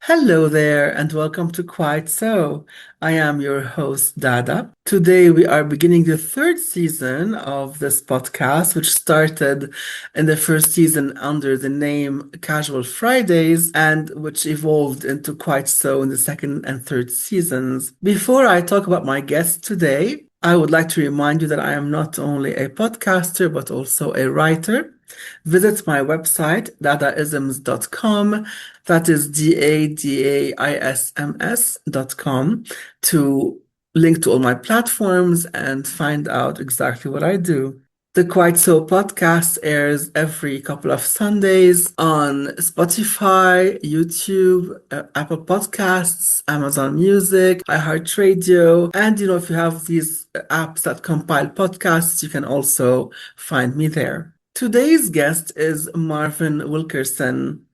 Hello there, and welcome to Quite So. I am your host, Dada. Today, we are beginning the third season of this podcast, which started in the first season under the name Casual Fridays and which evolved into Quite So in the second and third seasons. Before I talk about my guest today, I would like to remind you that I am not only a podcaster, but also a writer. Visit my website, dadaisms.com. That is DADAISMS.com to link to all my platforms and find out exactly what I do. The Quite So podcast airs every couple of Sundays on Spotify, YouTube, Apple Podcasts, Amazon Music, iHeartRadio. And if you have these apps that compile podcasts, you can also find me there. Today's guest is Marvin Wilkerson.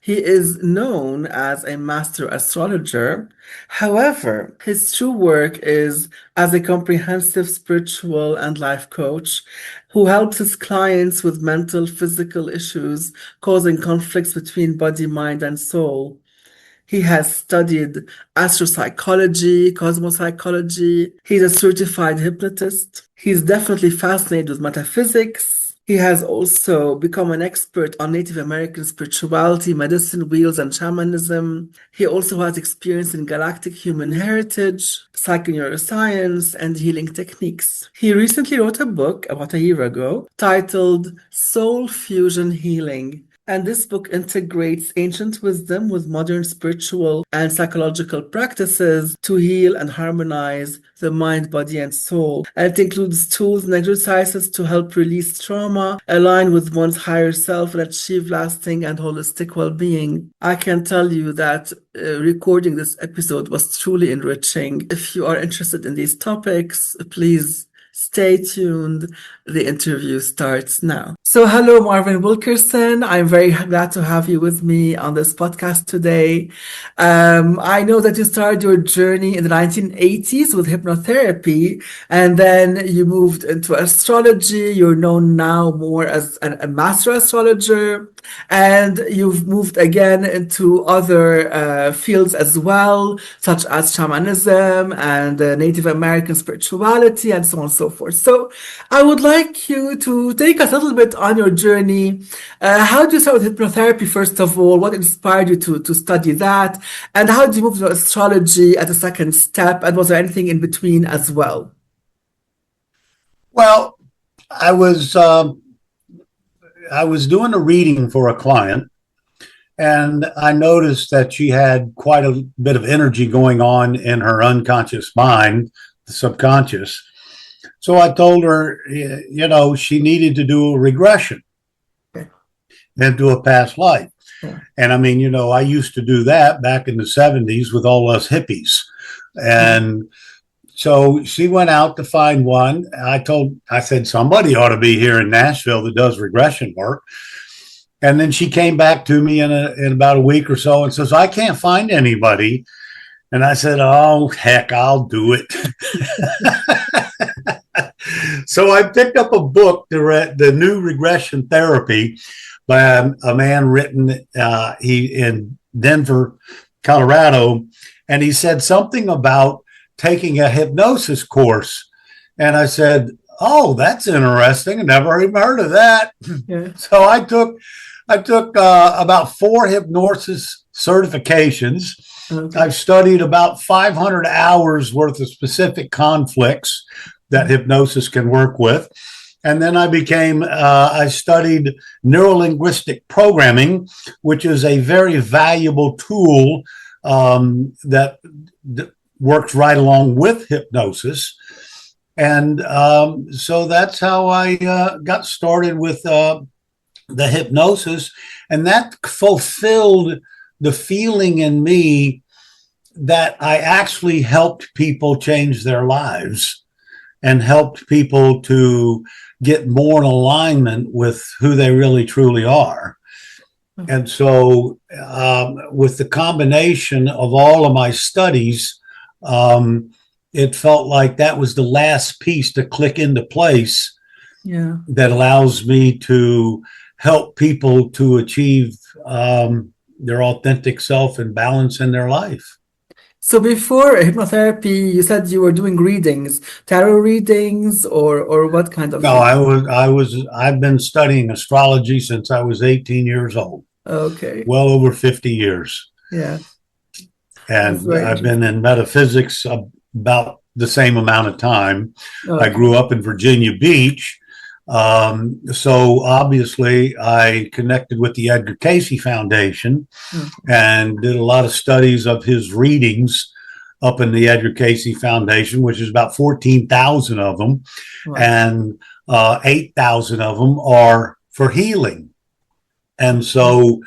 He is known as a master astrologer. However, his true work is as a comprehensive spiritual and life coach who helps his clients with mental, physical issues causing conflicts between body, mind, and soul. He has studied astropsychology, cosmopsychology. He's a certified hypnotist. He's definitely fascinated with metaphysics. He has also become an expert on Native American spirituality, medicine wheels, and shamanism. He also has experience in galactic human heritage, psycho-neuroscience, and healing techniques. He recently wrote a book about a year ago titled Soul Fusion Healing. And this book integrates ancient wisdom with modern spiritual and psychological practices to heal and harmonize the mind, body, and soul. And it includes tools and exercises to help release trauma, align with one's higher self, and achieve lasting and holistic well-being. I can tell you that recording this episode was truly enriching. If you are interested in these topics, please stay tuned. The interview starts now. So hello, Marvin Wilkerson. I'm very glad to have you with me on this podcast today. I know that you started your journey in the 1980s with hypnotherapy, and then you moved into astrology. You're known now more as a master astrologer, and you've moved again into other fields as well, such as shamanism and Native American spirituality, and so on and so forth. So I would like you to take us a little bit on your journey. How did you start with hypnotherapy, first of all? What inspired you to study that? And how did you move to astrology as a second step? And was there anything in between as well? Well, I was doing a reading for a client, and I noticed that she had quite a bit of energy going on in her unconscious mind, the subconscious. So I told her, she needed to do a regression into a past life. Yeah. And I mean, I used to do that back in the 70s with all us hippies. And so she went out to find one. I said, somebody ought to be here in Nashville that does regression work. And then she came back to me in about a week or so and says, I can't find anybody. And I said, oh, heck, I'll do it. So I picked up a book, The New Regression Therapy, by a man written in Denver, Colorado. And he said something about taking a hypnosis course. And I said, oh, that's interesting. I never even heard of that. Yeah. So I took about 4 hypnosis certifications. Okay. I've studied about 500 hours worth of specific conflicts that hypnosis can work with. And then I studied neuro-linguistic programming, which is a very valuable tool that works right along with hypnosis. And so that's how I got started with the hypnosis. And that fulfilled the feeling in me that I actually helped people change their lives and helped people to get more in alignment with who they really truly are. And so with the combination of all of my studies, it felt like that was the last piece to click into place. Yeah. That allows me to help people to achieve their authentic self and balance in their life. So before hypnotherapy, you said you were doing readings, tarot readings, or what kind of No, reading? I've been studying astrology since I was 18 years old, Okay. well over 50 years. Yeah, that's And very I've been interesting. in metaphysics about the same amount of time. I Okay. grew up in Virginia Beach. So obviously, I connected with the Edgar Cayce Foundation Mm, and did a lot of studies of his readings up in the Edgar Cayce Foundation, which is about 14,000 of them. right. And 8,000 of them are for healing. And Mm. so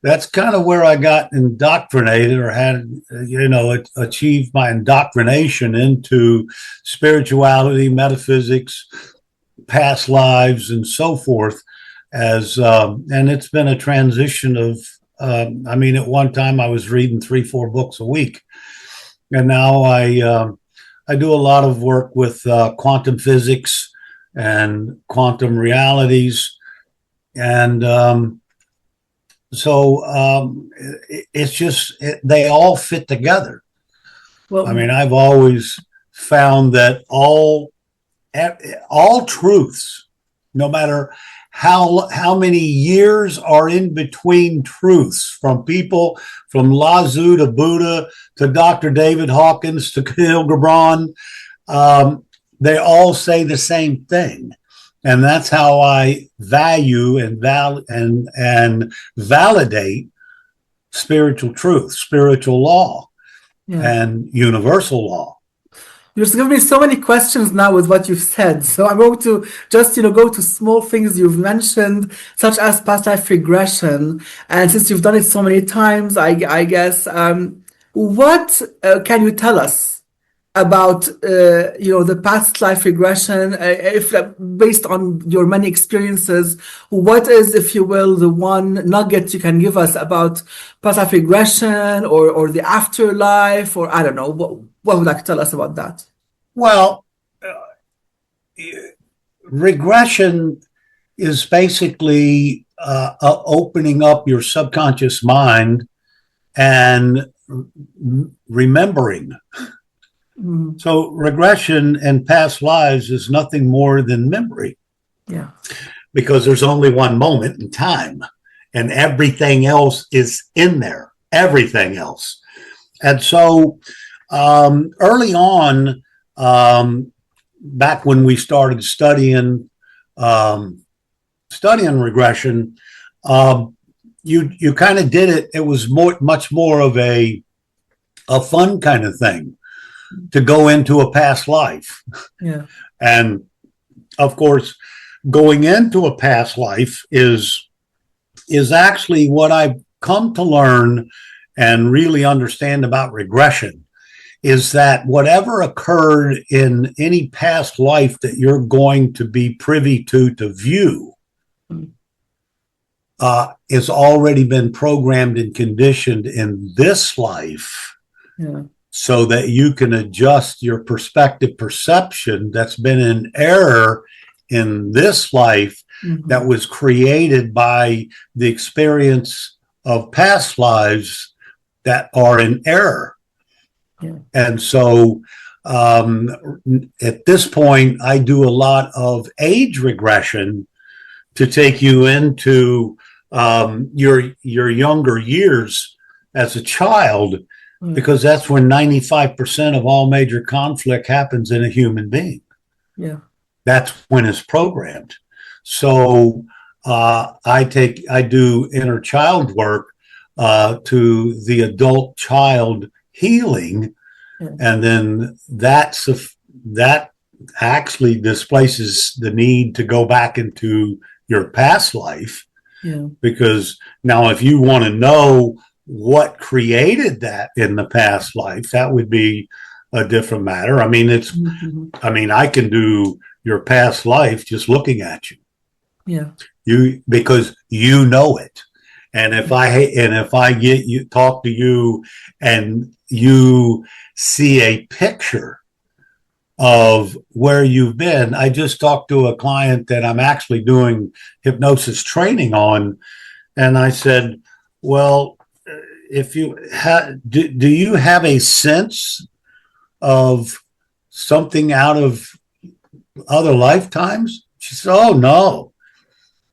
that's kind of where I got indoctrinated or had, achieved my indoctrination into spirituality, metaphysics, past lives, and so forth. And it's been a transition of, at one time I was reading 3-4 books a week, and now I do a lot of work with quantum physics and quantum realities, and it's just they all fit together. I Well, mean, I've always found that all truths, no matter how many years are in between truths, from people from Lazu to Buddha to Dr. David Hawkins to Khalil Gibran, they all say the same thing. And that's how I value and validate spiritual truth, spiritual law, yeah. and universal law. You just give me so many questions now with what you've said. So I'm going to just, go to small things you've mentioned, such as past life regression. And since you've done it so many times, I guess, what can you tell us about, the past life regression? If based on your many experiences, what is, if you will, the one nugget you can give us about past life regression or the afterlife, or I don't know, what would you like to tell us about that? Well, regression is basically opening up your subconscious mind and remembering. Mm, So, regression and past lives is nothing more than memory yeah. because there's only one moment in time and everything else is in there, everything else. And so, early on, back when we started studying regression, you kind of did it. It was much more of a fun kind of thing to go into a past life, Yeah. and of course, going into a past life is actually what I've come to learn and really understand about regression is that whatever occurred in any past life that you're going to be privy to view Mm, is already been programmed and conditioned in this life yeah. so that you can adjust your perspective perception that's been in error in this life that Hmm. was created by the experience of past lives that are in error. Yeah. And so at this point, I do a lot of age regression to take you into your younger years as a child, Mm, because that's when 95% of all major conflict happens in a human being. yeah. That's when it's programmed. So I do inner child work to the adult child healing, Yeah. and then that actually displaces the need to go back into your past life, Yeah. because now if you want to know what created that in the past life, that would be a different matter. Hmm. I can do your past life just looking at Yeah. you because you know it. And if I get you talk to you and you see a picture of where you've been. I just talked to a client that I'm actually doing hypnosis training on, and I said, well, if you do you have a sense of something out of other lifetimes? She said, oh, no.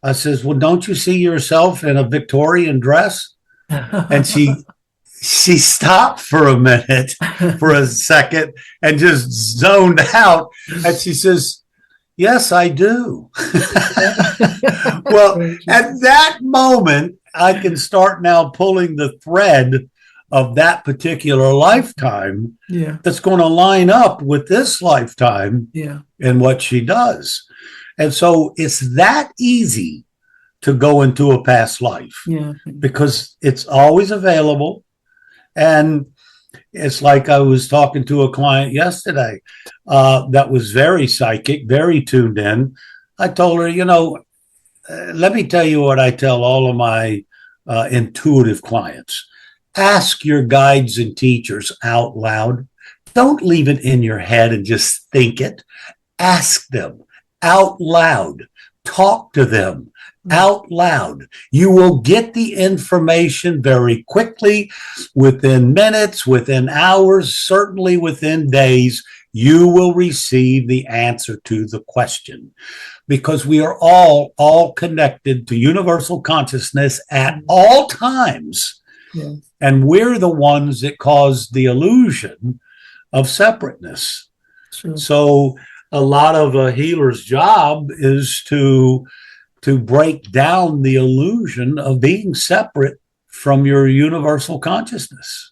I says, well, don't you see yourself in a Victorian dress? And she stopped for a minute, for a second, and just zoned out. And she says, yes, I do. Well, at that moment, I can start now pulling the thread of that particular lifetime that's going to line up with this lifetime and what she does. And so it's that easy to go into a past life because it's always available. And it's like I was talking to a client yesterday that was very psychic, very tuned in. I told her, let me tell you what I tell all of my intuitive clients. Ask your guides and teachers out loud. Don't leave it in your head and just think it. Ask them out loud. Talk to them out loud. You will get the information very quickly, within minutes, within hours, certainly within days. You will receive the answer to the question, because we are all connected to universal consciousness at all times. And we're the ones that cause the illusion of separateness. So a lot of a healer's job is to break down the illusion of being separate from your universal consciousness.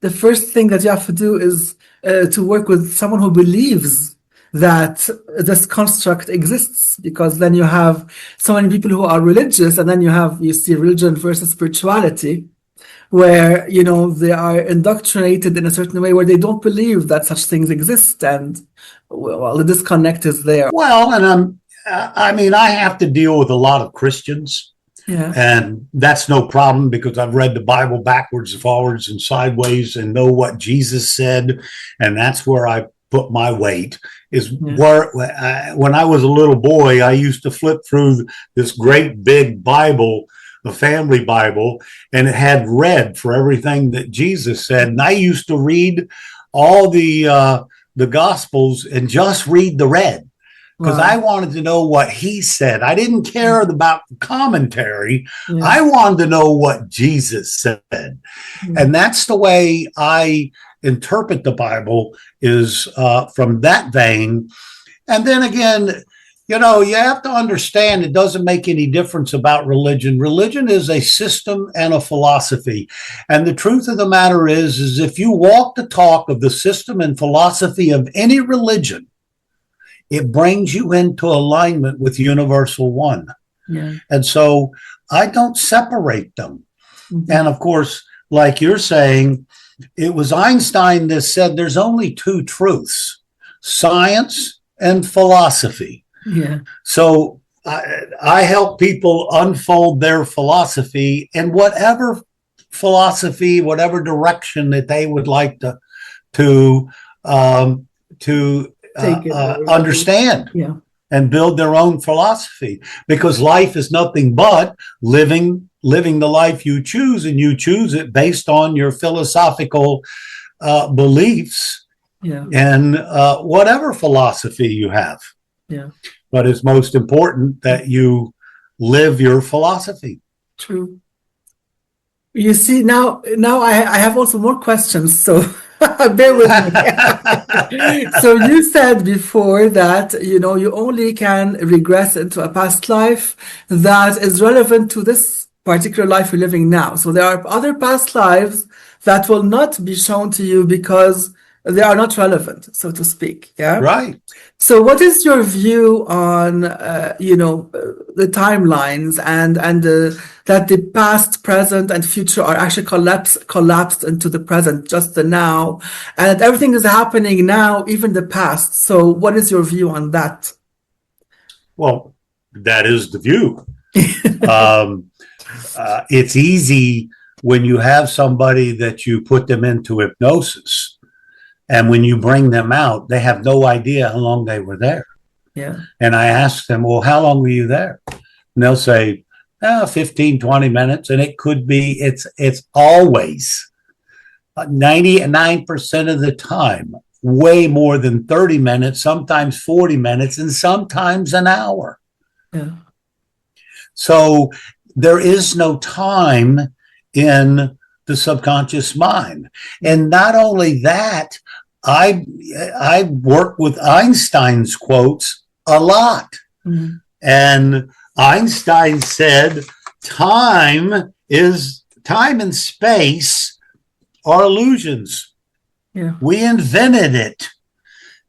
The first thing that you have to do is to work with someone who believes that this construct exists, because then you have so many people who are religious, and then you see religion versus spirituality, where they are indoctrinated in a certain way where they don't believe that such things exist, and the disconnect is there. Well, and I have to deal with a lot of Christians, and that's no problem, because I've read the Bible backwards, forwards, and sideways, and know what Jesus said, and that's where I put my weight. Is where when I was a little boy, I used to flip through this great big Bible, the family Bible, and it had red for everything that Jesus said. And I used to read all the Gospels and just read the red, because I wanted to know what he said. I didn't care about the commentary. I wanted to know what Jesus said. And that's the way I interpret the Bible, is from that vein. And then again, you have to understand it doesn't make any difference about religion. Religion is a system and a philosophy. And the truth of the matter is if you walk the talk of the system and philosophy of any religion, it brings you into alignment with Universal One. And so I don't separate them. And of course, like you're saying, it was Einstein that said there's only two truths: science and philosophy. So I help people unfold their philosophy, and whatever philosophy, whatever direction that they would like to understand and build their own philosophy, because life is nothing but living the life you choose, and you choose it based on your philosophical beliefs and whatever philosophy you have. But it's most important that you live your philosophy. True. You see, now I have also more questions, so bear with me. So you said before that, you only can regress into a past life that is relevant to this particular life you're living now. So there are other past lives that will not be shown to you because they are not relevant, so to speak. Right. So what is your view on, the timelines and that the past, present, and future are actually collapsed into the present, just the now, and everything is happening now, even the past. So what is your view on that? Well, that is the view. It's easy when you have somebody that you put them into hypnosis, and when you bring them out, they have no idea how long they were there. And I ask them, well, how long were you there? And they'll say, 15, 20 minutes. And it could be, it's always 99% of the time, way more than 30 minutes, sometimes 40 minutes, and sometimes an hour. Yeah. So there is no time in the subconscious mind. And not only that, I work with Einstein's quotes a lot. Mm-hmm. And Einstein said, time and space are illusions. Yeah. We invented it.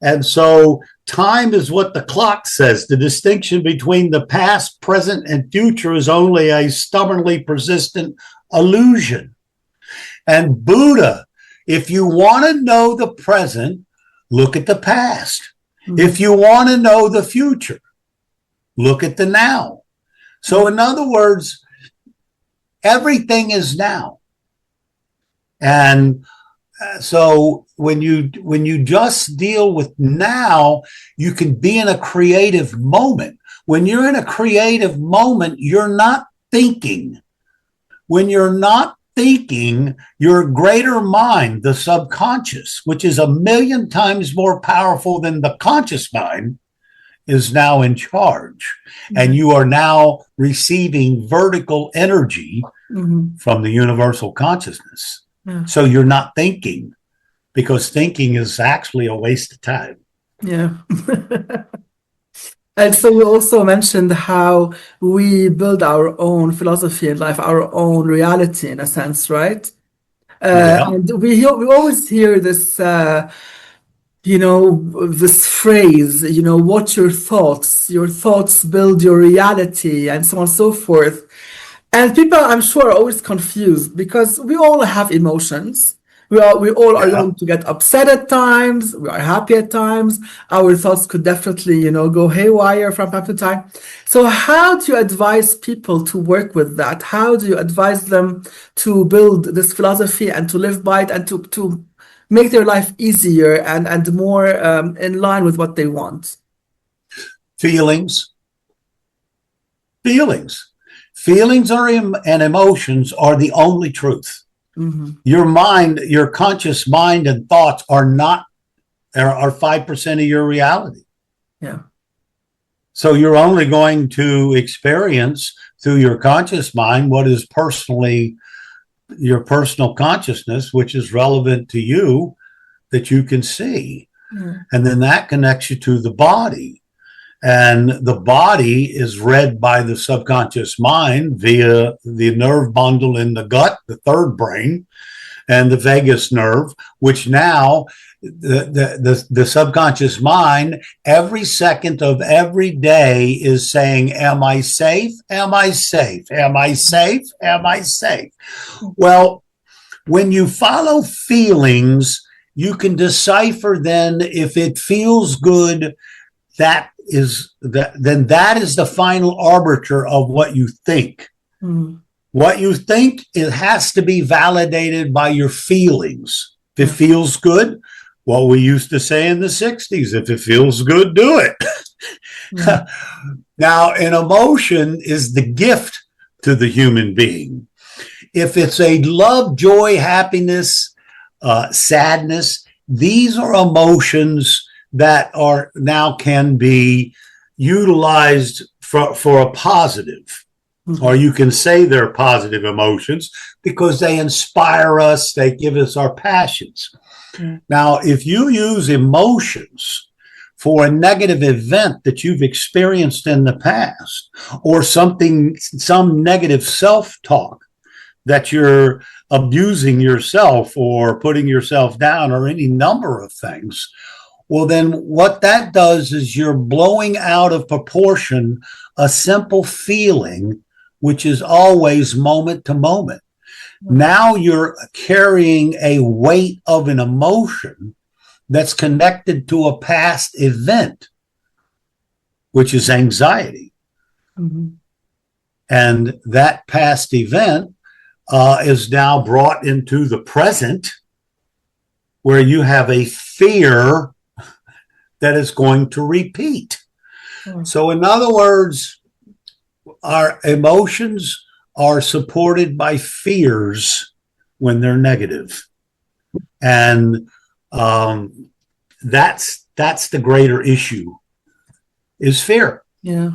And so time is what the clock says. The distinction between the past, present, and future is only a stubbornly persistent illusion. And Buddha, if you want to know the present, look at the past. Mm-hmm. If you want to know the future, look at the now. So in other words, everything is now. And so when you just deal with now, you can be in a creative moment. When you're in a creative moment, you're not thinking. When you're not thinking, your greater mind, the subconscious, which is 1,000,000 times more powerful than the conscious mind, is now in charge. Mm-hmm. And you are now receiving vertical energy from the universal consciousness. Yeah. So you're not thinking, because thinking is actually a waste of time. Yeah. And so you also mentioned how we build our own philosophy in life, our own reality in a sense, right? Yeah. And we always hear this, this phrase, what your thoughts build your reality, and so on and so forth. And people, I'm sure, are always confused because we all have emotions. We all are going to get upset at times. We are happy at times. Our thoughts could definitely, go haywire from time to time. So how do you advise people to work with that? How do you advise them to build this philosophy and to live by it and to make their life easier and more in line with what they want? Feelings and emotions are the only truth. Mm-hmm. Your mind, your conscious mind and thoughts are 5% of your reality. Yeah. So you're only going to experience through your conscious mind what is your personal consciousness, which is relevant to you, that you can see. Mm-hmm. And then that connects you to the body. And the body is read by the subconscious mind via the nerve bundle in the gut, the third brain, and the vagus nerve, which now the subconscious mind every second of every day is saying, am I safe? Am I safe? Am I safe? Am I safe? Well, when you follow feelings, you can decipher then if it feels good, that is the final arbiter of what you think. Mm. What you think, it has to be validated by your feelings. If it feels good, what we used to say in the 60s, if it feels good, do it. Mm. Now, an emotion is the gift to the human being. If it's a love, joy, happiness, sadness, these are emotions that are now can be utilized for a positive, or you can say they're positive emotions because they inspire us, they give us our passions. Now, if you use emotions for a negative event that you've experienced in the past, or some negative self-talk that you're abusing yourself or putting yourself down, or any number of things, well, then what that does is you're blowing out of proportion a simple feeling, which is always moment to moment. Now you're carrying a weight of an emotion that's connected to a past event, which is anxiety. Mm-hmm. And that past event is now brought into the present, where you have a fear that is going to repeat. So in other words, our emotions are supported by fears when they're negative. And that's the greater issue, is fear. Yeah.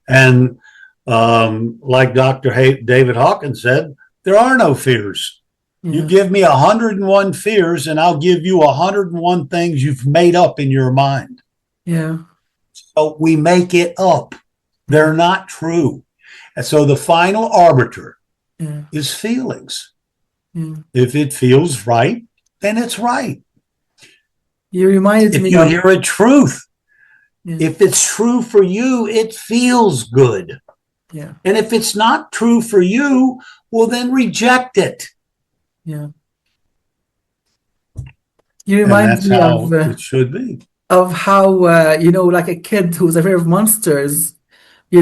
And like Dr. David Hawkins said, there are no fears. Yeah. You give me 101 fears, and I'll give you 101 things you've made up in your mind. Yeah. So we make it up. They're not true. And so the final arbiter is feelings. Yeah. If it feels right, then it's right. You reminded me if you hear a truth, if it's true for you, it feels good. Yeah. And if it's not true for you, well, then reject it. Yeah. You reminded me of it should be. Of how like a kid who's afraid of monsters. We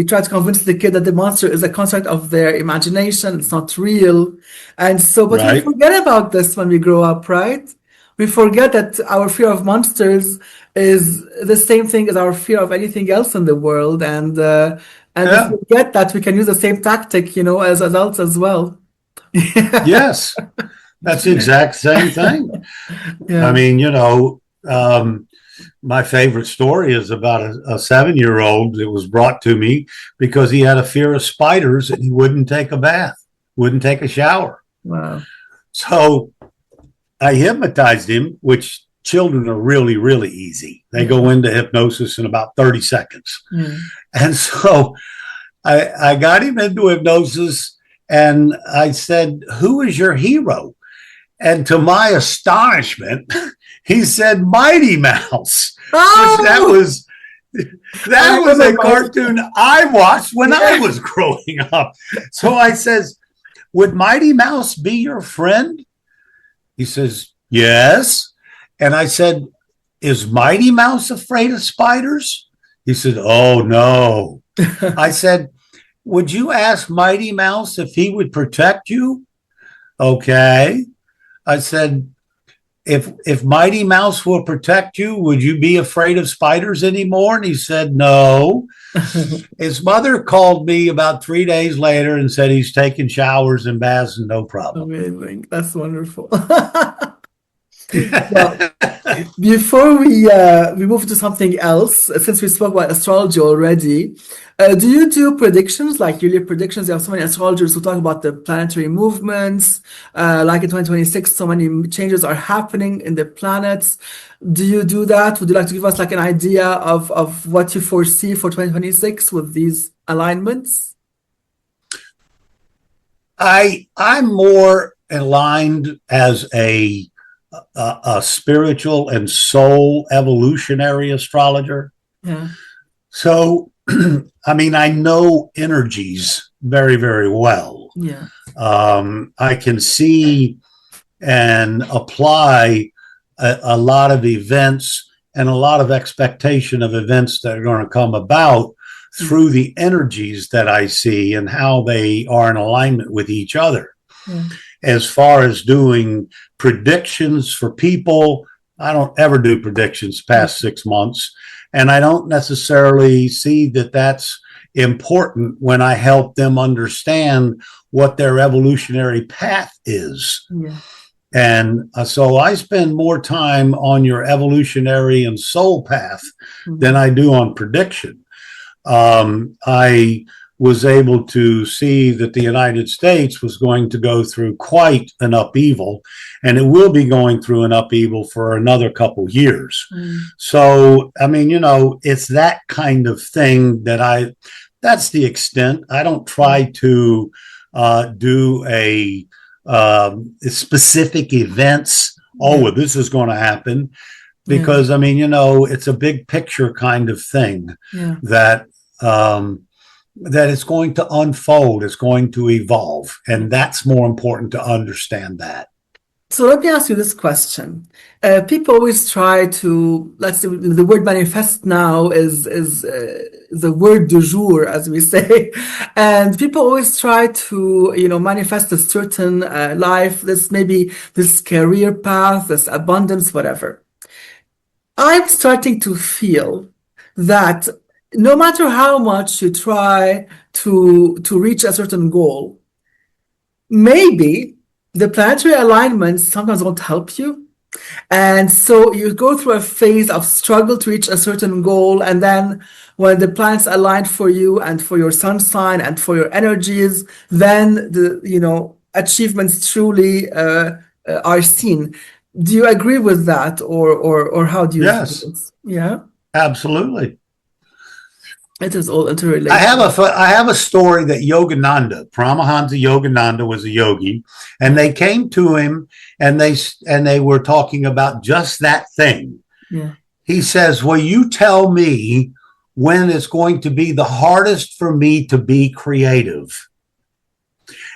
try to convince the kid that the monster is a construct of their imagination. It's not real. And so, but we forget about this when we grow up, right? We forget that our fear of monsters is the same thing as our fear of anything else in the world. And we forget that we can use the same tactic, as adults as well. Yes, that's the exact same thing. Yeah. I mean, my favorite story is about a 7-year-old that was brought to me because he had a fear of spiders and he wouldn't take a bath, wouldn't take a shower. Wow. So I hypnotized him, which children are really, really easy. They go into hypnosis in about 30 seconds. And so I got him into hypnosis and I said, "Who is your hero?" And to my astonishment, he said Mighty Mouse. Oh! That was a cartoon I watched when I was growing up. So I says, "Would Mighty Mouse be your friend?" He says, "Yes." And I said, "Is Mighty Mouse afraid of spiders?" He said, "Oh, no." I said, "Would you ask Mighty Mouse if he would protect you?" "Okay." I said, if Mighty Mouse will protect you, would you be afraid of spiders anymore?" And he said, "No." His mother called me about 3 days later and said he's taking showers and baths and no problem. Amazing. That's wonderful. Well, before we move to something else, since we spoke about astrology already, do you do predictions, like yearly predictions? There are so many astrologers who talk about the planetary movements, like in 2026, so many changes are happening in the planets. Do you do that? Would you like to give us like an idea of what you foresee for 2026 with these alignments? I'm more aligned as a spiritual and soul evolutionary astrologer. Yeah. So, I mean, I know energies very, very well. Yeah. I can see and apply a lot of events and a lot of expectation of events that are going to come about through the energies that I see and how they are in alignment with each other. Yeah. As far as doing predictions for people, I don't ever do predictions past 6 months. And I don't necessarily see that that's important when I help them understand what their evolutionary path is. Yeah. And so I spend more time on your evolutionary and soul path than I do on prediction. I was able to see that the United States was going to go through quite an upheaval, and it will be going through an upheaval for another couple years. So, I mean, it's that kind of thing that's the extent. I don't try to do a specific events. Oh, this is going to happen. Because, I mean, it's a big picture kind of thing that it's going to unfold, it's going to evolve. And that's more important to understand that. So let me ask you this question. People always try to, let's say the word manifest now is the word du jour, as we say. And people always try to, manifest a certain life, this career path, this abundance, whatever. I'm starting to feel that no matter how much you try to reach a certain goal, maybe the planetary alignments sometimes won't help you. And so you go through a phase of struggle to reach a certain goal. And then when the planets align for you and for your sun sign and for your energies, then achievements truly are seen. Do you agree with that, or how do you feel Yes, it? Yeah, absolutely. it is all I have interrelated. a story that Yogananda, Paramahansa Yogananda, was a yogi, and they came to him and they were talking about just that thing. Yeah. He says, "Will you tell me when it's going to be the hardest for me to be creative?"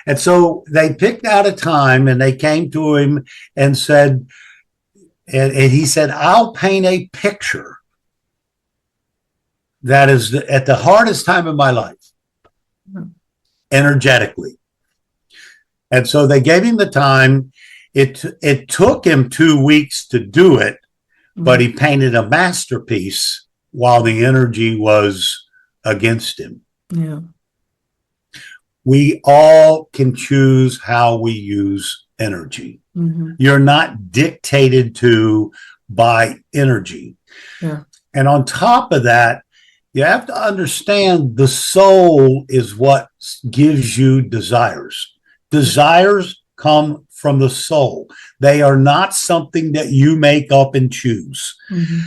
And so they picked out a time and they came to him and said, and he said, "I'll paint a picture that is at the hardest time of my life, energetically." And so they gave him the time. It took him 2 weeks to do it, but he painted a masterpiece while the energy was against him. Yeah. We all can choose how we use energy. Mm-hmm. You're not dictated to by energy. Yeah. And on top of that, you have to understand the soul is what gives you desires. Desires come from the soul. They are not something that you make up and choose. Mm-hmm.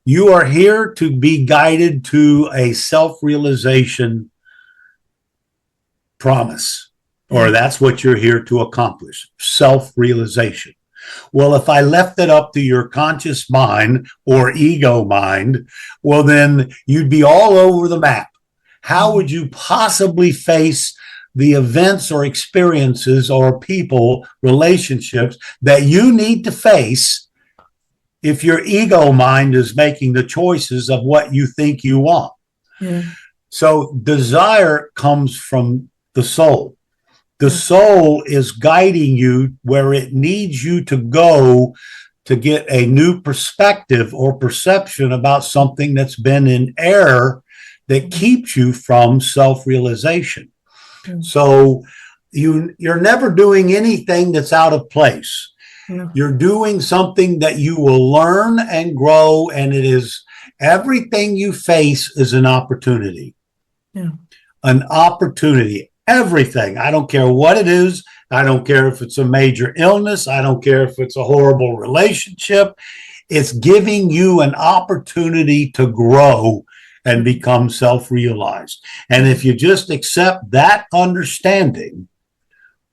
You are here to be guided to a self-realization promise, or that's what you're here to accomplish, self-realization. Well, if I left it up to your conscious mind or ego mind, well, then you'd be all over the map. How would you possibly face the events or experiences or people, relationships that you need to face if your ego mind is making the choices of what you think you want? Yeah. So desire comes from the soul. The soul is guiding you where it needs you to go to get a new perspective or perception about something that's been in error that keeps you from self-realization. So you're never doing anything that's out of place. Yeah. You're doing something that you will learn and grow, and it is everything you face is an opportunity. Yeah. An opportunity. Everything. I don't care what it is. I don't care if it's a major illness. I don't care if it's a horrible relationship. It's giving you an opportunity to grow and become self-realized. And if you just accept that understanding,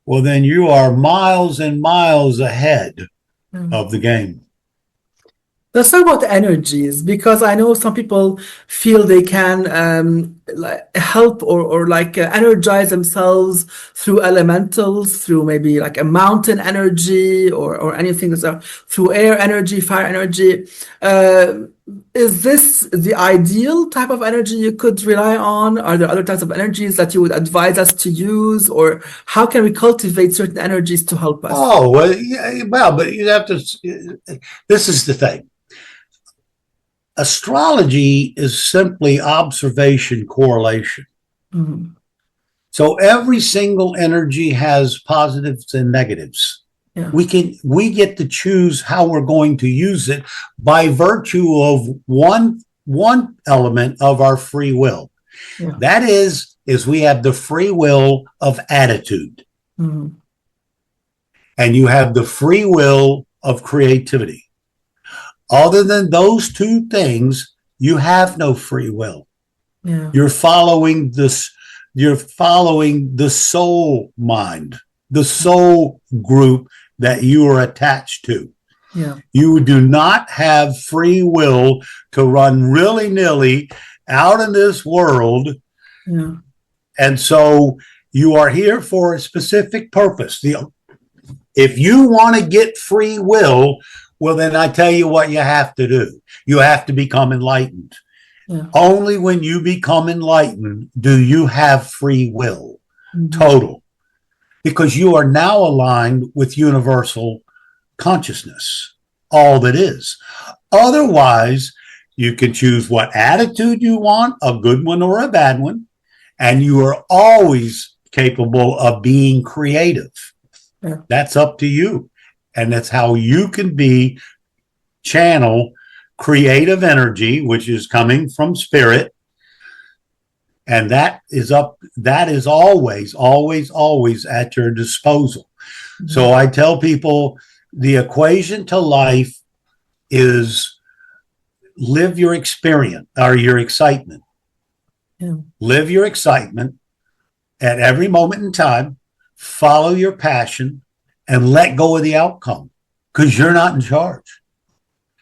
well, then you are miles and miles ahead of the game. Let's talk about energies, because I know some people feel they can help or energize themselves through elementals, through maybe like a mountain energy or anything through air energy, fire energy. Is this the ideal type of energy you could rely on? Are there other types of energies that you would advise us to use, or how can we cultivate certain energies to help us? Oh, well, yeah, but you have to. This is the thing. Astrology is simply observation correlation. Mm-hmm. So every single energy has positives and negatives. Yeah. We get to choose how we're going to use it by virtue of one element of our free will. Yeah. That is we have the free will of attitude. Mm-hmm. And you have the free will of creativity. Other than those two things, you have no free will. Yeah. You're following this. You're following the soul mind, the soul group that you are attached to. Yeah. You do not have free will to run willy-nilly out in this world. Yeah. And so you are here for a specific purpose. If you want to get free will, well, then I tell you what you have to do. You have to become enlightened. Yeah. Only when you become enlightened do you have free will, total, because you are now aligned with universal consciousness, all that is. Otherwise, You can choose what attitude you want, a good one or a bad one. And you are always capable of being creative. Yeah. That's up to you. And that's how you can channel creative energy, which is coming from spirit. And that is always, always, always at your disposal. Mm-hmm. So I tell people the equation to life is live your experience or your excitement. Yeah. Live your excitement at every moment in time, follow your passion, and let go of the outcome because you're not in charge.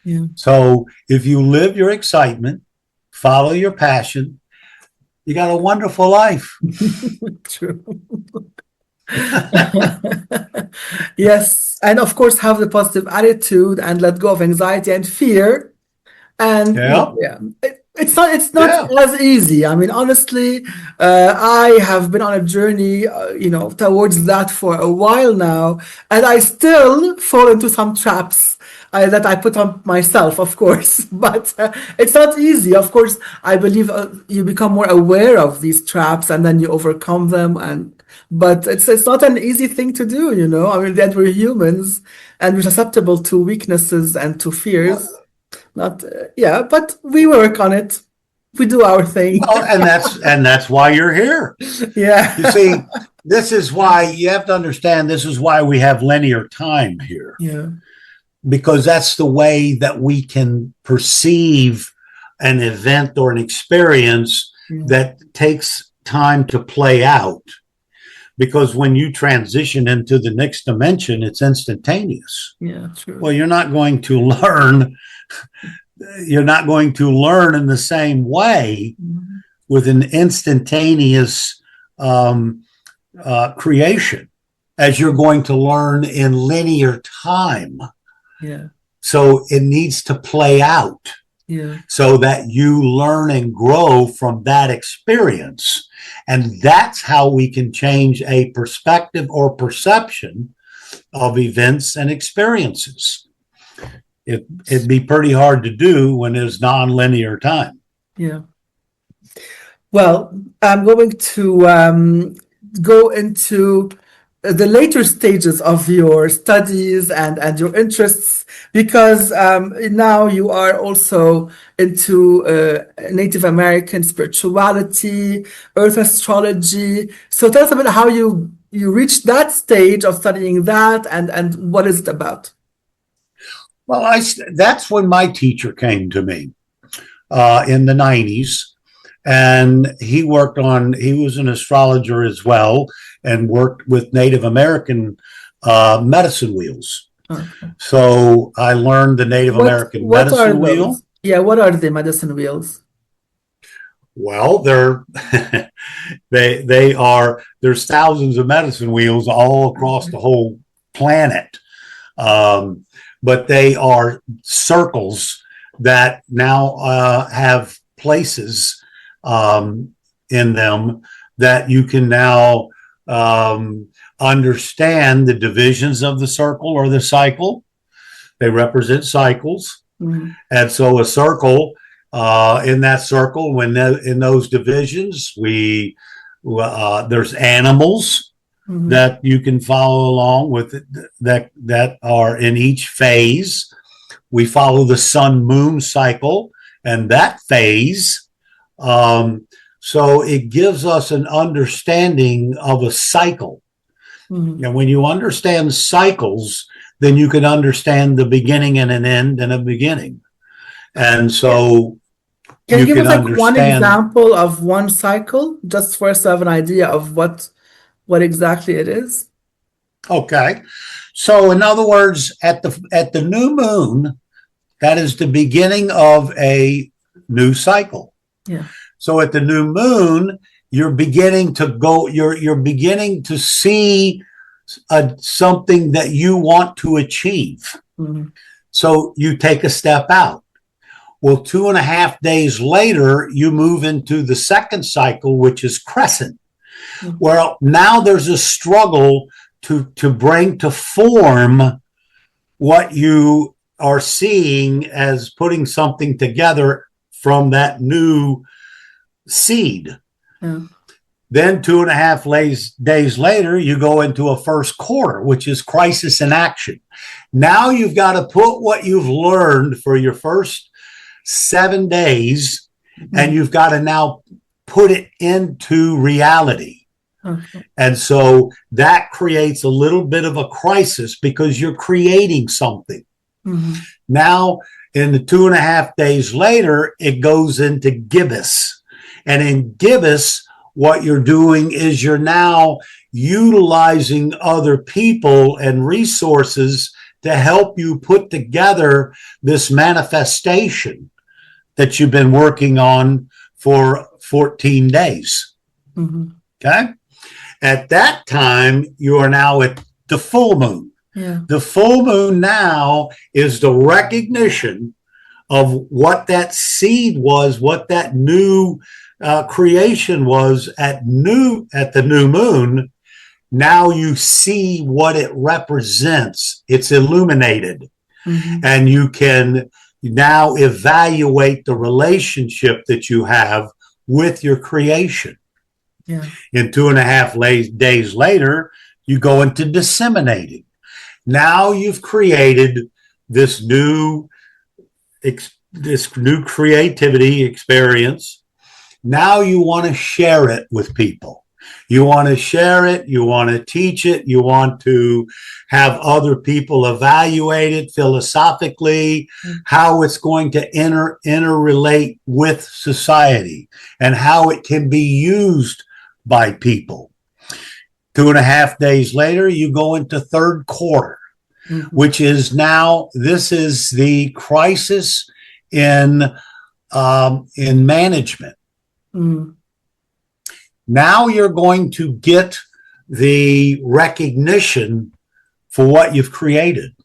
Yeah. So if you live your excitement, follow your passion, you got a wonderful life. True. Yes. And of course, have the positive attitude and let go of anxiety and fear. And yeah, it's not as easy. I mean, honestly, I have been on a journey, towards that for a while now, and I still fall into some traps that I put on myself, of course. But it's not easy. Of course, I believe you become more aware of these traps, and then you overcome them. But it's not an easy thing to do. I mean, that we're humans and we're susceptible to weaknesses and to fears. But we work on it. We do our thing. Well, and that's why you're here. Yeah. You see, this is why you have to understand. This is why we have linear time here. Yeah. Because that's the way that we can perceive an event or an experience that takes time to play out. Because when you transition into the next dimension, it's instantaneous. Yeah, true. Well, you're not going to learn in the same way with an instantaneous creation as you're going to learn in linear time. Yeah. So it needs to play out. Yeah. So that you learn and grow from that experience. And that's how we can change a perspective or perception of events and experiences. It'd be pretty hard to do when there's non-linear time. Yeah. Well, I'm going to go into the later stages of your studies and your interests, because now you are also into Native American spirituality, earth astrology. So tell us a bit how you reached that stage of studying that and what is it about? Well, that's when my teacher came to me in the 90s. And he was an astrologer as well and worked with Native American medicine wheels. Okay. So I learned the Native American medicine wheel. Yeah, what are the medicine wheels? Well, there's thousands of medicine wheels all across the whole planet. But they are circles that now have places in them that you can now understand the divisions of the circle or the cycle. They represent cycles. Mm-hmm. And so a circle, in that circle, in those divisions, there's animals mm-hmm. that you can follow along with that are in each phase. We follow the sun-moon cycle and that phase. So it gives us an understanding of a cycle. Mm-hmm. And when you understand cycles, then you can understand the beginning and an end and a beginning. And so can you give us one example of one cycle, just for us to have an idea of what exactly it is? Okay. So in other words, at the new moon, that is the beginning of a new cycle. Yeah. So at the new moon, you're beginning to see something that you want to achieve. Mm-hmm. So you take a step out. Well, 2.5 days later, you move into the second cycle, which is crescent. Mm-hmm. Well, now there's a struggle to bring to form what you are seeing as putting something together from that new seed. Yeah. Then 2.5 days later, you go into a first quarter, which is crisis in action. Now you've got to put what you've learned for your first 7 days, and you've got to now put it into reality. Okay. And so that creates a little bit of a crisis because you're creating something. Mm-hmm. Now, in the 2.5 days later, it goes into gibbous. And in gibbous, what you're doing is you're now utilizing other people and resources to help you put together this manifestation that you've been working on for 14 days. Mm-hmm. Okay? At that time, you are now at the full moon. Yeah. The full moon now is the recognition of what that seed was, what that new creation was at the new moon. Now you see what it represents. It's illuminated. Mm-hmm. And you can now evaluate the relationship that you have with your creation. Yeah. In 2.5 days later, you go into disseminating. Now you've created this new creativity experience. Now you want to share it with people. You want to share it. You want to teach it. You want to have other people evaluate it philosophically, how it's going to interrelate with society and how it can be used by people. 2.5 days later, you go into third quarter, which is now, this is the crisis in management. Now you're going to get the recognition for what you've created.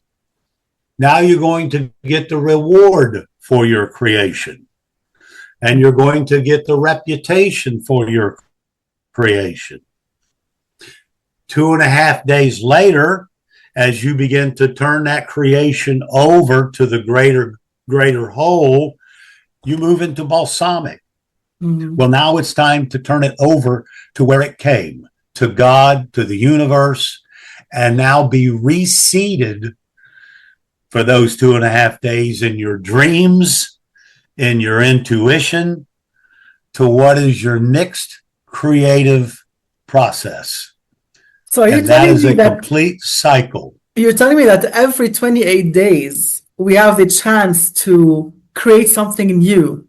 Now you're going to get the reward for your creation. And you're going to get the reputation for your creation. 2.5 days later, as you begin to turn that creation over to the greater whole, you move into balsamic. Well, now it's time to turn it over to where it came, to God, to the universe, and now be reseated for those 2.5 days in your dreams, in your intuition, to what is your next creative process. So are you and that telling is me a that complete cycle. you're telling me that every 28 days we have the chance to create something new?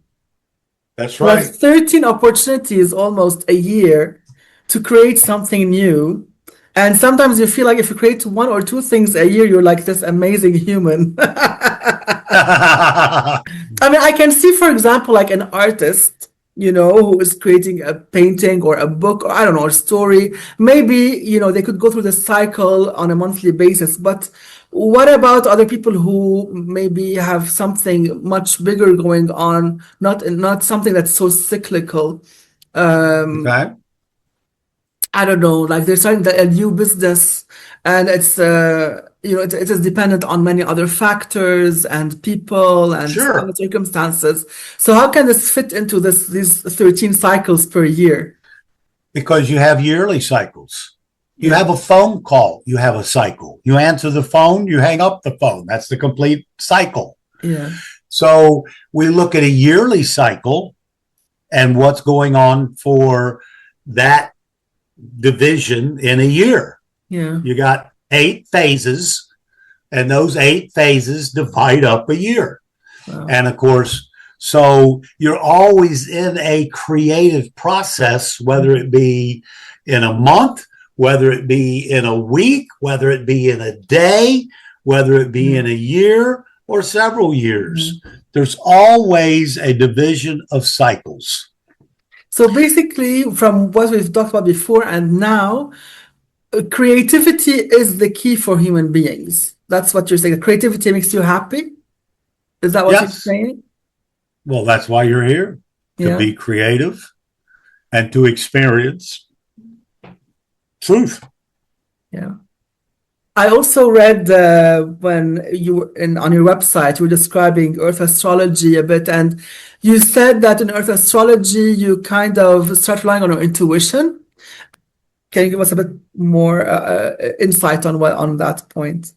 That's We right. have 13 opportunities almost a year to create something new. And sometimes you feel like if you create 1 or 2 things a year, you're like this amazing human. I mean, I can see, for example, like an artist, who is creating a painting or a book or I don't know, a story. Maybe, they could go through the cycle on a monthly basis. But what about other people who maybe have something much bigger going on, not something that's so cyclical? Okay. I don't know, like they're starting a new business and it's, it is dependent on many other factors and people and Sure. circumstances. So how can this fit into these 13 cycles per year? Because you have yearly cycles. You Yeah. have a phone call, you have a cycle. You answer the phone, you hang up the phone. That's the complete cycle. Yeah. So we look at a yearly cycle and what's going on for that division in a year. Yeah. You got 8 phases, and those 8 phases divide up a year. Wow. And of course, so you're always in a creative process, whether it be in a month, whether it be in a week, whether it be in a day, whether it be in a year or several years. There's always a division of cycles. So basically, from what we've talked about before and now, creativity is the key for human beings. That's what you're saying. Creativity makes you happy? Is that what you're Yes. saying? Well, that's why you're here, to Yeah. be creative and to experience truth. Yeah. I also read when you were on your website, you were describing Earth astrology a bit, and you said that in Earth astrology, you kind of start relying on your intuition. Can you give us a bit more insight on on that point?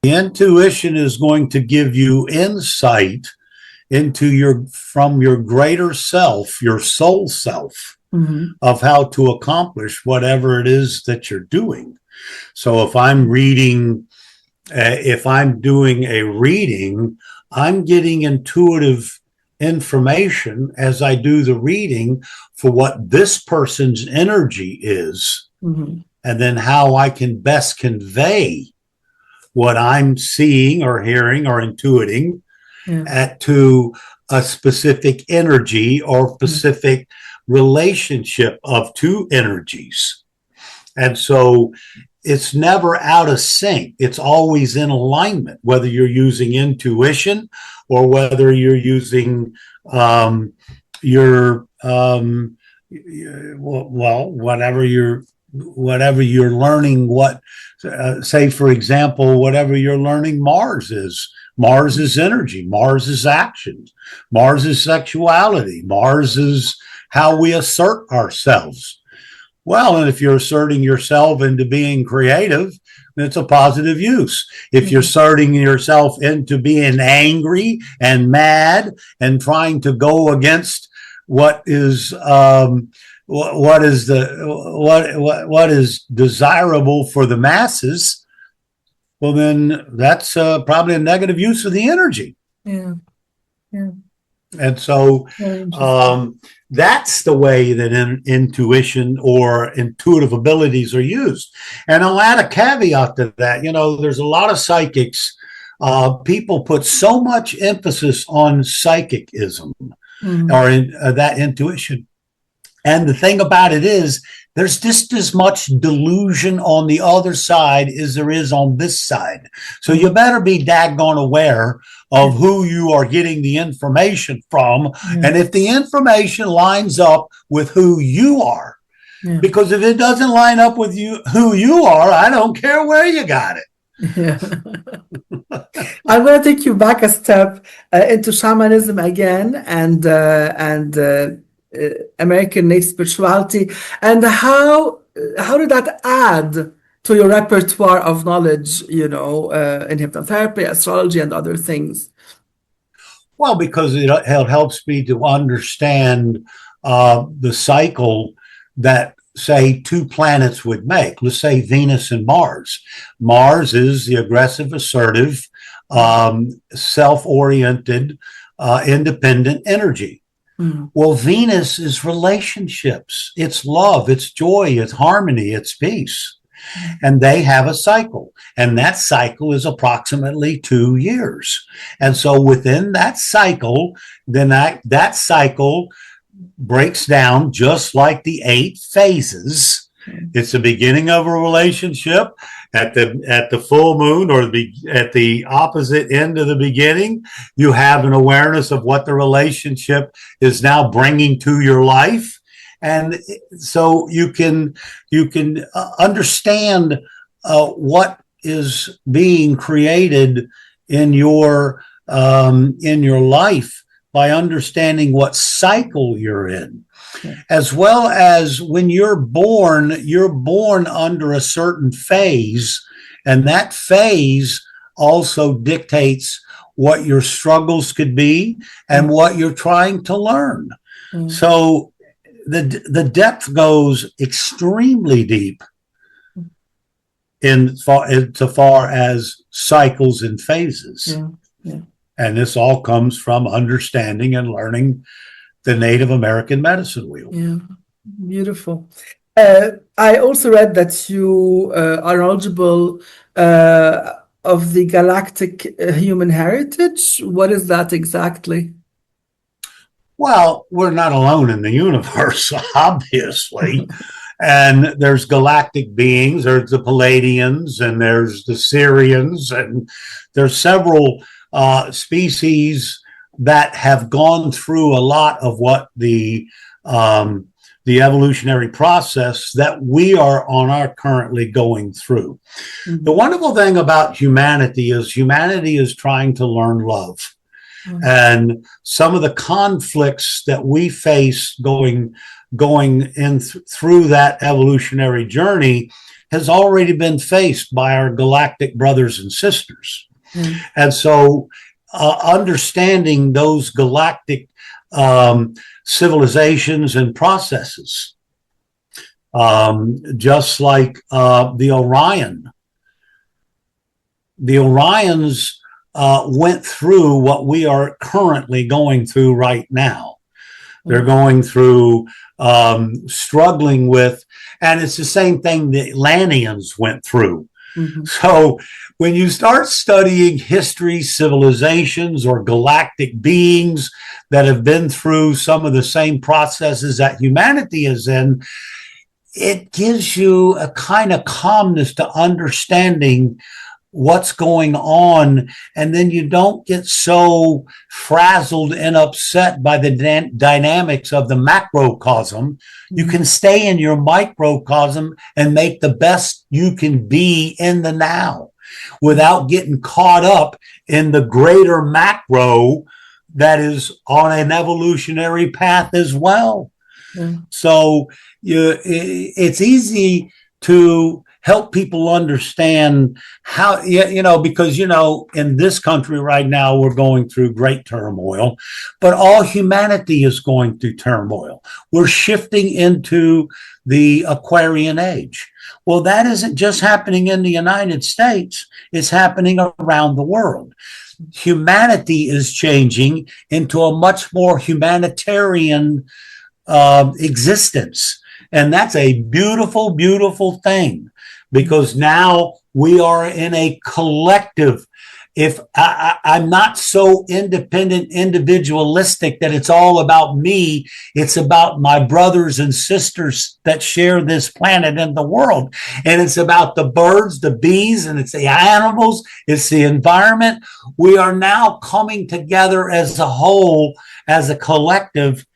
The intuition is going to give you insight into from your greater self, your soul self, Hmm. of how to accomplish whatever it is that you're doing. So if I'm doing a reading, I'm getting intuitive information as I do the reading for what this person's energy is, Hmm. and then how I can best convey what I'm seeing or hearing or intuiting Yeah. to a specific energy or Mm. specific relationship of two energies. And so it's never out of sync. It's always in alignment, whether you're using intuition or whether you're using your well, whatever you're learning. What say, for example, whatever you're learning, Mars is. Mars is energy. Mars is action. Mars is sexuality. Mars is how we assert ourselves. Well, and if you're asserting yourself into being creative, it's a positive use. If you're Mhm. asserting yourself into being angry and mad and trying to go against what is what is what is desirable for the masses, well, then that's probably a negative use of the energy. Yeah. Yeah. And so Very interesting. that's the way that intuition or intuitive abilities are used. And I'll add a caveat to that. You know, there's a lot of psychics. People put so much emphasis on psychicism Mm. or that intuition. And the thing about it is, there's just as much delusion on the other side as there is on this side. So you Mm. better be daggone aware of who you are getting the information from. Yeah. And if the information lines up with who you are, Yeah. because if it doesn't line up with you, who you are, I don't care where you got it. Yeah. I'm going to take you back a step into shamanism again and American Native spirituality, and how did that add to your repertoire of knowledge, in hypnotherapy, astrology, and other things? Well, because it helps me to understand the cycle that, say, two planets would make. Let's say Venus and Mars. Mars is the aggressive, assertive, self oriented, independent energy. Mm. Well, Venus is relationships, it's love, it's joy, it's harmony, it's peace. And they have a cycle, and that cycle is approximately 2 years. And so within that cycle, then that cycle breaks down just like the 8 phases. Mm. It's the beginning of a relationship at the full moon, or at the opposite end of the beginning. You have an awareness of what the relationship is now bringing to your life, and so you can understand what is being created in your life by understanding what cycle you're in. Yeah. As well as when you're born under a certain phase, and that phase also dictates what your struggles could be and what you're trying to learn. Mm. So the depth goes extremely deep insofar as cycles and phases. Yeah. Yeah. And this all comes from understanding and learning the Native American medicine wheel. Yeah. Beautiful. I also read that you are knowledgeable of the galactic human heritage. What is that exactly? Well, we're not alone in the universe, obviously. And there's galactic beings, there's the Palladians, and there's the Syrians, and there's several species that have gone through a lot of what the the evolutionary process that we are currently going through. Mm-hmm. The wonderful thing about humanity is trying to learn love. Mm-hmm. And some of the conflicts that we face going in through that evolutionary journey has already been faced by our galactic brothers and sisters. Mm-hmm. And so understanding those galactic civilizations and processes, just like the Orion. The Orions went through what we are currently going through right now. They're going through struggling with, and it's the same thing the Atlanteans went through. Mm-hmm. So when you start studying history, civilizations, or galactic beings that have been through some of the same processes that humanity is in, it gives you a kind of calmness to understanding what's going on, and then you don't get so frazzled and upset by the dynamics of the macrocosm. Mm-hmm. You can stay in your microcosm and make the best you can be in the now without getting caught up in the greater macro that is on an evolutionary path as well. Mm-hmm. So it's easy to help people understand how, because, in this country right now, we're going through great turmoil, but all humanity is going through turmoil. We're shifting into the Aquarian age. Well, that isn't just happening in the United States. It's happening around the world. Humanity is changing into a much more humanitarian existence. And that's a beautiful, beautiful thing. Because now we are in a collective. If I'm not so independent, individualistic that it's all about me, it's about my brothers and sisters that share this planet and the world. And it's about the birds, the bees, and it's the animals, it's the environment. We are now coming together as a whole, as a collective,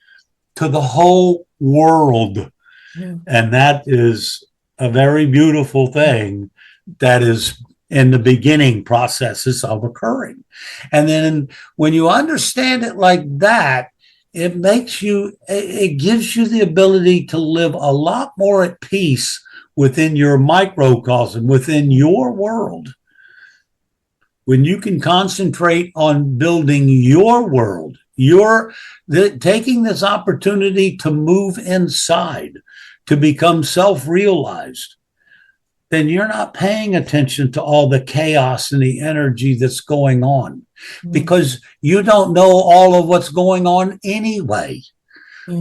to the whole world. Yeah. And that is a very beautiful thing that is in the beginning processes of occurring. And then when you understand it like that, it gives you the ability to live a lot more at peace within your microcosm, within your world. When you can concentrate on building your world, taking this opportunity to move inside, to become self-realized, then you're not paying attention to all the chaos and the energy that's going on, because you don't know all of what's going on anyway.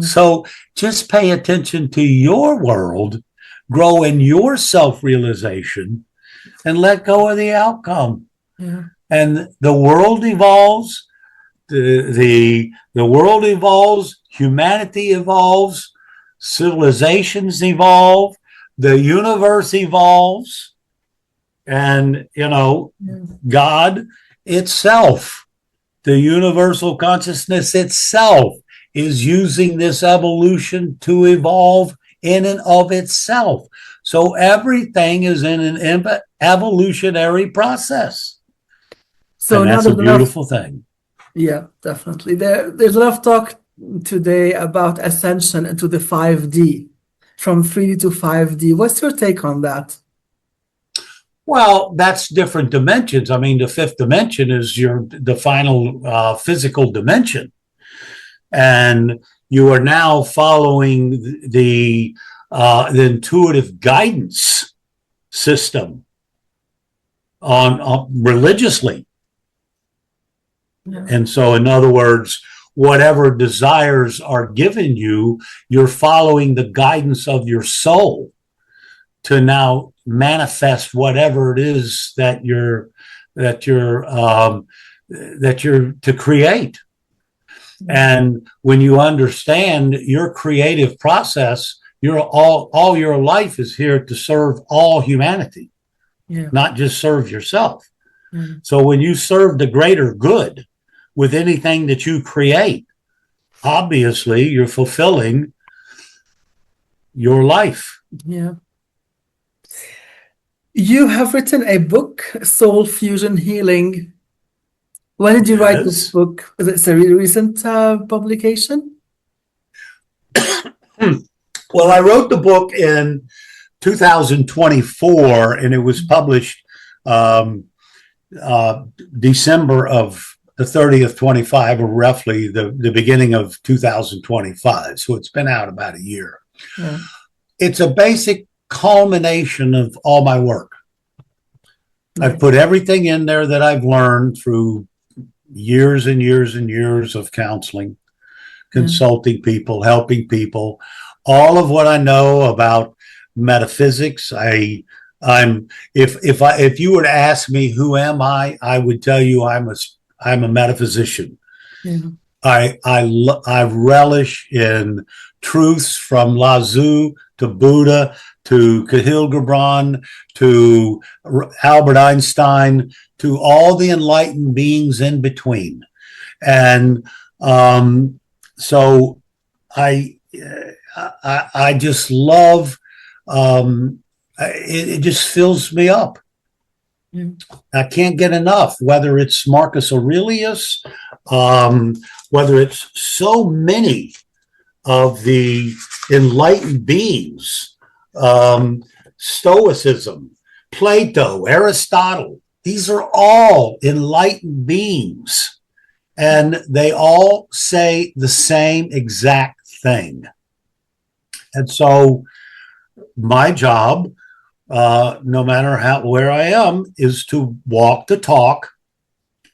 So just pay attention to your world, grow in your self-realization, and let go of the outcome. And the world evolves, the world evolves, humanity evolves, civilizations evolve, the universe evolves, and, God itself, the universal consciousness itself, is using this evolution to evolve in and of itself. So everything is in an evolutionary process. So that's a beautiful thing. Yeah, definitely. There's a lot of talk today about ascension into the 5D, from 3D to 5D. What's your take on that? Well, that's different dimensions. I mean, the fifth dimension is the final physical dimension. And you are now following the intuitive guidance system on religiously. Yeah. And so, in other words, whatever desires are given you, you're following the guidance of your soul to now manifest whatever it is that you're to create. And when you understand your creative process, all your life is here to serve all humanity, not just serve yourself. Mm-hmm. So when you serve the greater good with anything that you create, obviously you're fulfilling your life. Yeah. You have written a book, Soul Fusion Healing. When did you write this Yes. book? Is it a recent publication? Well, I wrote the book in 2024, and it was published um, December of the 30th, 25, or roughly the beginning of 2025. So it's been out about a year. Yeah. It's a basic culmination of all my work. Nice. I've put everything in there that I've learned through years and years and years of counseling, consulting people, helping people, all of what I know about metaphysics. If you were to ask me who am I would tell you I'm a metaphysician. Yeah. I relish in truths from Lao-Tzu to Buddha to Kahlil Gibran to Albert Einstein to all the enlightened beings in between. And so I just love, it just fills me up. I can't get enough, whether it's Marcus Aurelius, whether it's so many of the enlightened beings, Stoicism, Plato, Aristotle. These are all enlightened beings, and they all say the same exact thing. And so my job, no matter where I am, is to walk the talk,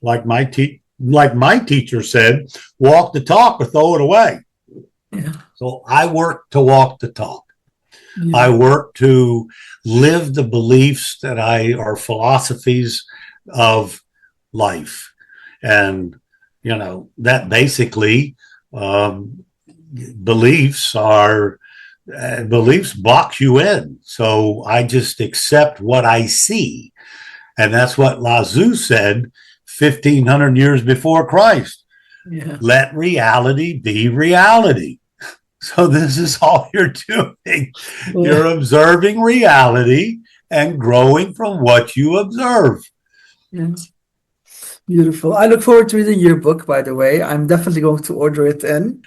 like my teacher said, walk the talk or throw it away. Yeah. So I work to walk the talk. Yeah. I work to live the beliefs that are philosophies of life. And, that basically beliefs box you in. So I just accept what I see. And that's what Lao-Tzu said 1,500 years before Christ. Yeah. Let reality be reality. So this is all you're doing. Yeah. You're observing reality and growing from what you observe. Yeah. Beautiful. I look forward to reading your book, by the way. I'm definitely going to order it in.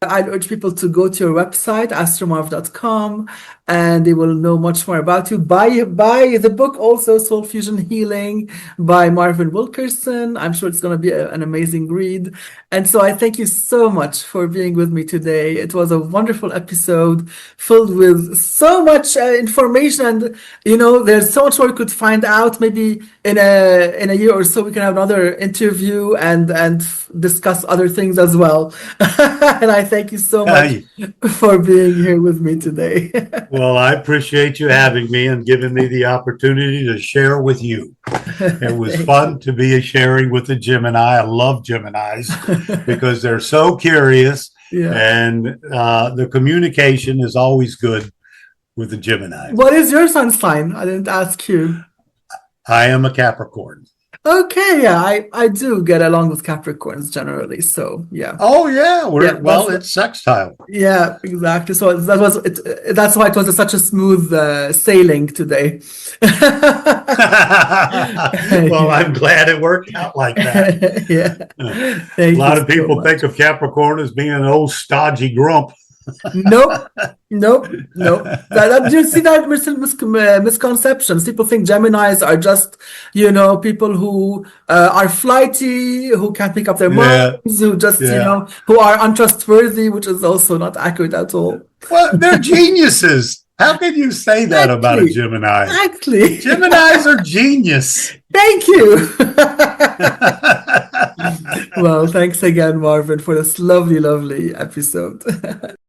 I'd urge people to go to your website, astromarv.com, and they will know much more about you. Buy the book also, Soul Fusion Healing by Marvin Wilkerson. I'm sure it's going to be an amazing read. And so I thank you so much for being with me today. It was a wonderful episode filled with so much information. And, there's so much more we could find out. Maybe in a year or so, we can have another interview and discuss other things as well. And I thank you so much for being here with me today. Well, I appreciate you having me and giving me the opportunity to share with you. It was fun to be sharing with the Gemini. I love Geminis because they're so curious, and the communication is always good with the Gemini. What is your sun sign? I didn't ask you. I am a Capricorn. Okay, yeah, I do get along with Capricorns generally, so yeah. Oh yeah, it's sextile. Yeah, exactly. So that was it. That's why it was such a smooth sailing today. Well, I'm glad it worked out like that. Yeah. A lot of people think of Capricorn as being an old stodgy grump. Nope. You see that misconceptions. People think Geminis are just, people who are flighty, who can't make up their minds, who just, who are untrustworthy, which is also not accurate at all. Well, they're geniuses. How can you say that about a Gemini? Exactly. Geminis are genius. Thank you. Well, thanks again, Marvin, for this lovely, lovely episode.